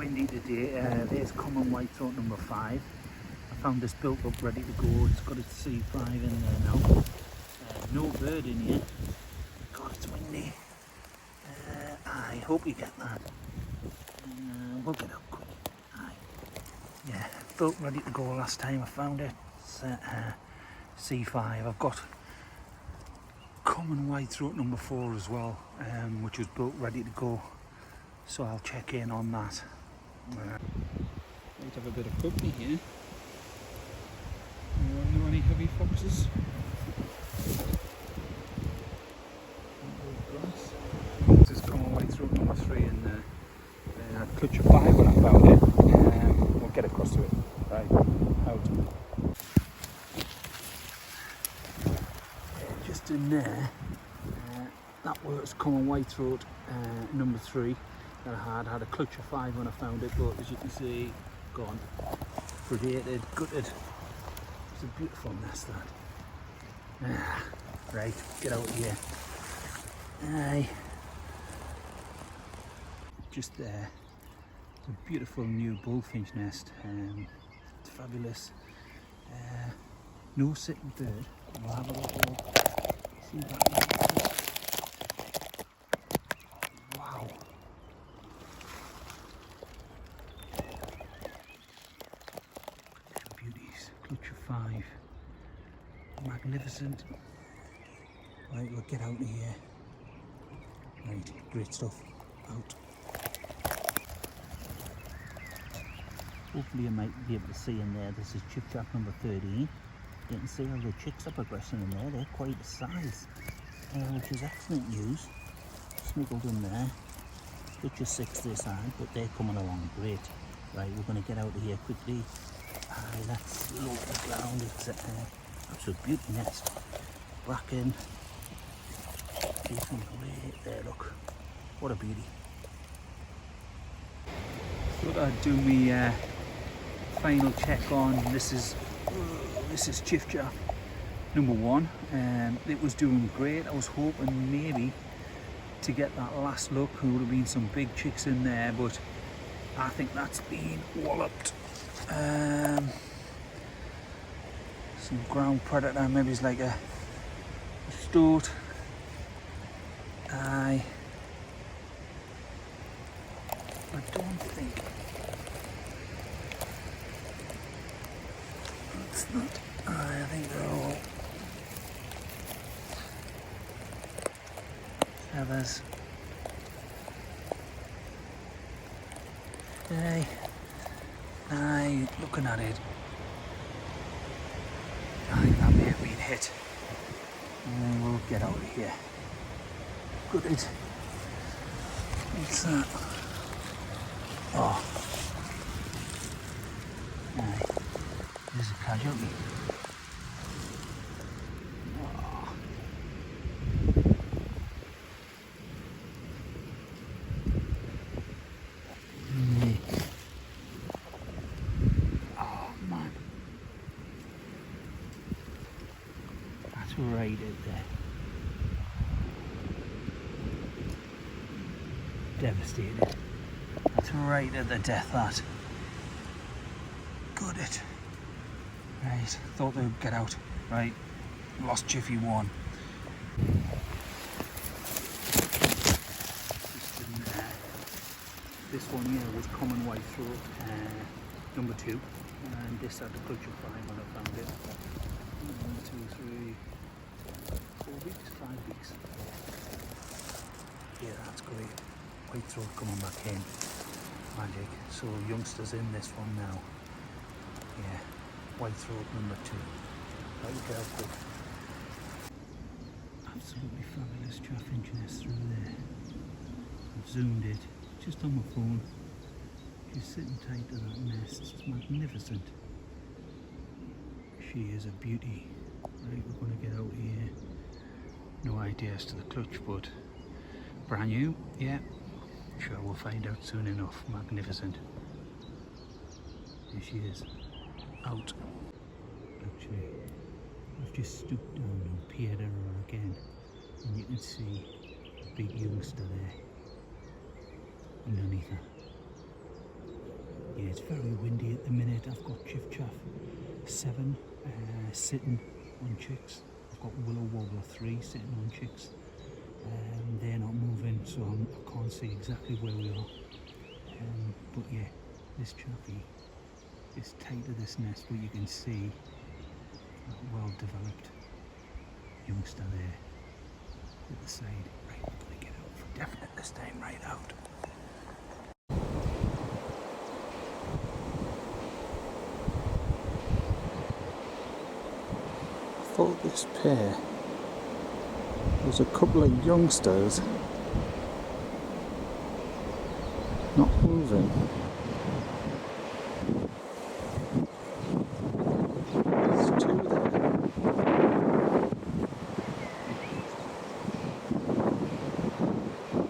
windy today. There's common white throat number 5. I found this built up ready to go. It's got its C5 in there now. No bird in here. God, it's windy. I hope you get that. We'll get out quick. Aye. Yeah, built ready to go last time I found it. It's C5. I've got common white throat number 4 as well, which was built ready to go. So I'll check in on that. Might have a bit of company here. Anyone know any heavy foxes? This is common white throat number 3 in there. I had clutch of 5 when I found it. We'll get across to it. Right, out. Just in there, that was common white throat number 3 that I had a clutch of 5 when I found it, but as you can see, gone, predated, gutted. It's a beautiful nest, that. Right, get out of here. Aye. Just there, it's a beautiful new bullfinch nest. It's fabulous. No sitting bird. We'll have a little look. See that? Wow. Beauties. Clutch of 5. Magnificent. Right, we'll get out of here. Right, great stuff. Out. Hopefully you might be able to see in there, this is chip trap number 13. You can see how the chicks are progressing in there. They're quite a size, which is excellent news. Snuggled in there. Which is 6 this side, but they're coming along great. Right, we're going to get out of here quickly. Aye, that's low to the ground. It's absolute beauty nest. Bracken. Keeping away there, look. What a beauty. Thought I'd do me final check on this is Chiffchaff number 1. It was doing great. I was hoping maybe to get that last look. There would have been some big chicks in there, but I think that's been walloped. Some ground predator, maybe it's like a stoat. I don't think it's not. I think they're all feathers. Aye, looking at it, I think that may have been hit. And we'll get out of here. Good it. What's that? Oh. Aye. There's a casualty. Oh. Oh man. That's right out there. Devastated. That's right at the death, that. Got it. Right, thought they would get out. Right, lost Jiffy 1. Just in there. This one here was common white throat, number 2. And this had the clutch of 5 when I found it. 1, 2, 3, 4 weeks, 5 weeks. Yeah, that's great. White throat coming back in. Magic. So youngsters in this one now. Yeah, white throat number 2. Right, look out quick. Absolutely fabulous chaffinch nest through there. I've zoomed it just on my phone. She's sitting tight to that nest. It's magnificent. She is a beauty. Right, we're going to get out here. No idea as to the clutch, but brand new. Yeah. Sure, we'll find out soon enough. Magnificent. Here she is. Out. Actually, I've just stooped down and peered at her again, and you can see a big youngster there underneath her. it's very windy at the minute. I've got Chiff Chaff 7 sitting on chicks. I've got Willow Wobbler 3 sitting on chicks. They're not moving, so I can't see exactly where we are. But yeah, this chaffie is tight to this nest, but you can see that well developed youngster there at the side. Right, we're going to get out for definite this time, right out. I thought this pair was a couple of youngsters not moving. There's two there.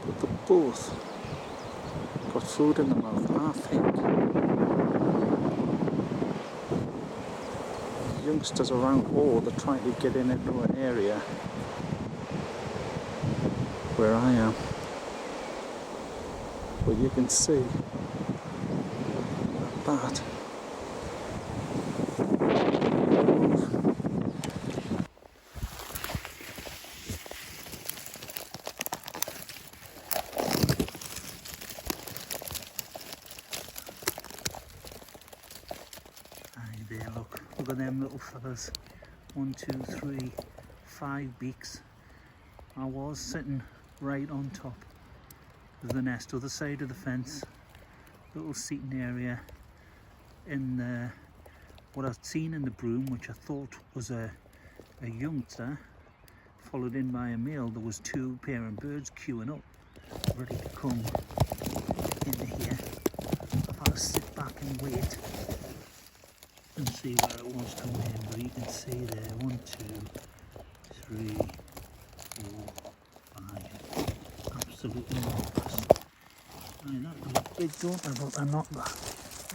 But they both got food in the mouth, and I think the youngsters around, or they're trying to get in into an area where I am. But you can see that there, look at them little fellas. 1, 2, 3, 5 beaks. I was sitting right on top of the nest, other side of the fence, little seating area in the, what I'd seen in the broom, which I thought was a youngster, followed in by a male. There was 2 parent birds queuing up, ready to come into here. I've had to sit back and wait and see where it was coming in, but you can see there, 1, 2, 3, 4, 5, absolutely marvellous. I mean, that look big, don't they, but they're not that.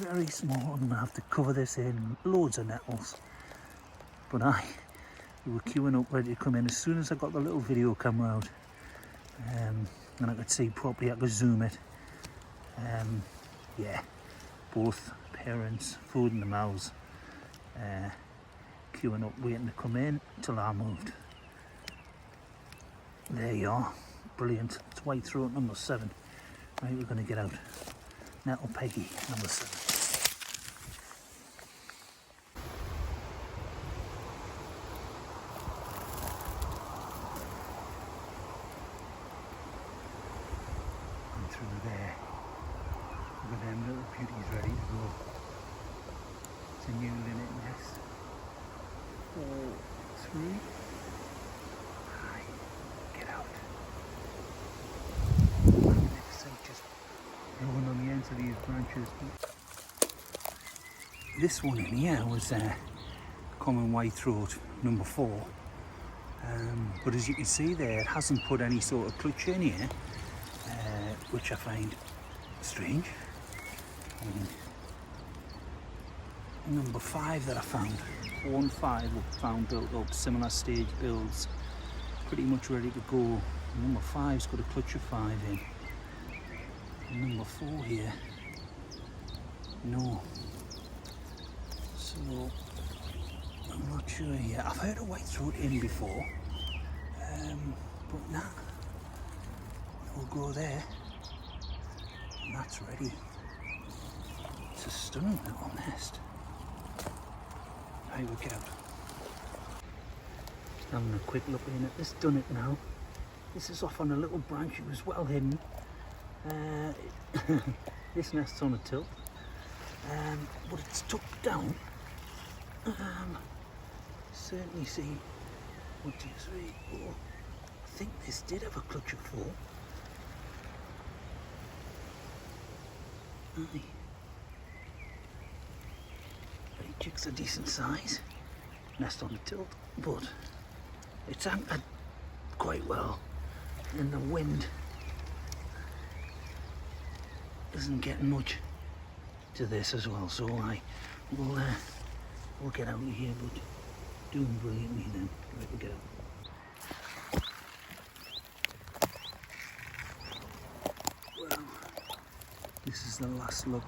Very small. I'm going to have to cover this in loads of nettles. But we were queuing up ready to come in. As soon as I got the little video camera out and I could see properly, I could zoom it. Yeah, both parents, food in the mouths, queuing up, waiting to come in till I moved. There you are, brilliant. It's white throat number 7. Right, we're going to get out. Nettle Peggy number 7. And through there, look at them little beauties ready to go. It's a new linnet nest. 4, 3. Right, get out. Magnificent, just blowing on the ends of these branches. This one in here was common white throat number 4. But as you can see there, it hasn't put any sort of clutch in here, which I find strange. Number 5 that I found, 4 and 5 were found built up, similar stage builds, pretty much ready to go. Number 5's got a clutch of 5 in. And number 4 here, no. So I'm not sure here. I've heard a white throat in before, but nah. We'll go there, and that's ready. It's a stunning little nest. Right, we'll get out. Just having a quick look in at this done it now. This is off on a little branch. It was well hidden. This nest's on a tilt, but it's tucked down. Certainly see 1, 2, 3, 4. I think this did have a clutch of 4. Aye. Chicks are decent size, nest on the tilt, but it's anchored quite well, and the wind isn't getting much to this as well. So we'll get out of here, but doing brilliantly then. Right, we'll get out. Well, This is the last look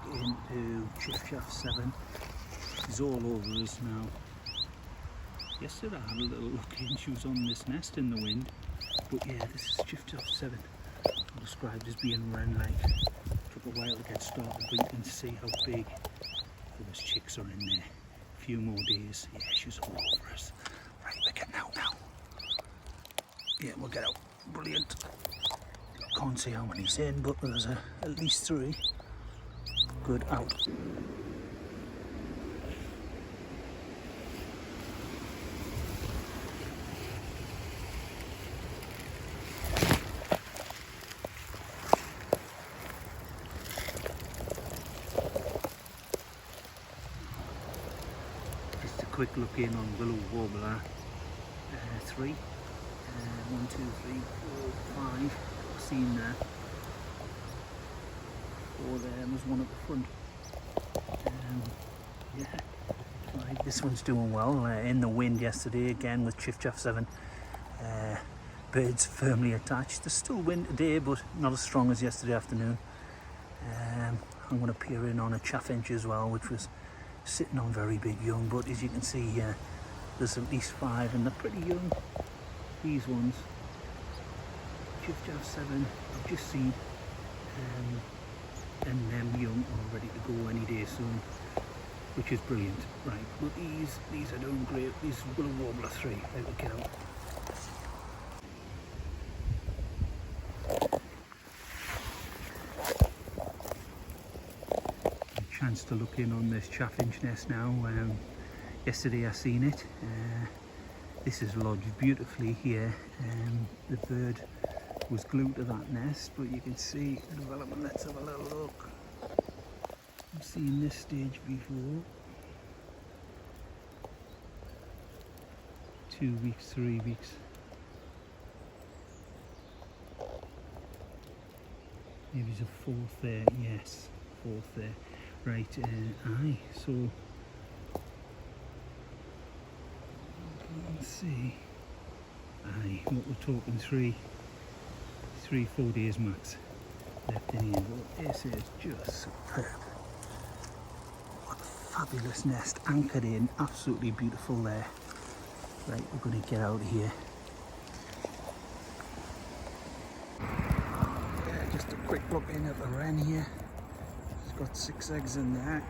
into Chiff-Chaff 7. She's all over us now. Yesterday I had a little look in, she was on this nest in the wind. But yeah, this is Chiff-Chaff 7. I'm described as being wren-like. Took a while to get started, but you can see how big those chicks are in there. A few more days. Yeah, she's all over us. Right, we're getting out now. Yeah, we'll get out. Brilliant. Can't see how many's in, but there's at least 3. Good, out. Just a quick look in on willow warbler. 3. 1, 2, 3, 4, 5. Seen there. 4 there, and there's one at the front. Yeah, right, this one's doing well. In the wind yesterday again with Chiff-Chaff 7. Birds firmly attached. There's still wind today, but not as strong as yesterday afternoon. I'm going to peer in on a chaffinch as well, which was sitting on very big young. But as you can see, there's at least 5, and they're pretty young. These ones. Chiff-Chaff 7, I've just seen, and them young are ready to go any day soon, which is brilliant. Right, but these are doing great. These willow warbler 3, right, we'll get out. A chance to look in on this chaffinch nest now. Yesterday I seen it. This is lodged beautifully here. The bird was glued to that nest, but you can see the development. Let's have a little look. I've seen this stage before. 2 weeks, 3 weeks. Maybe there's a 4th there. Yes, 4th there. Right, aye, so let's see. Aye, what we're talking 3-4 days max left in here. But this is just superb. What a fabulous nest, anchored in, absolutely beautiful there. Right, we're going to get out of here. Yeah, just a quick look in at the wren here. It's got 6 eggs in there.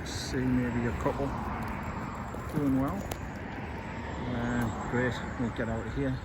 Just see maybe a couple doing well. Great, we'll get out of here.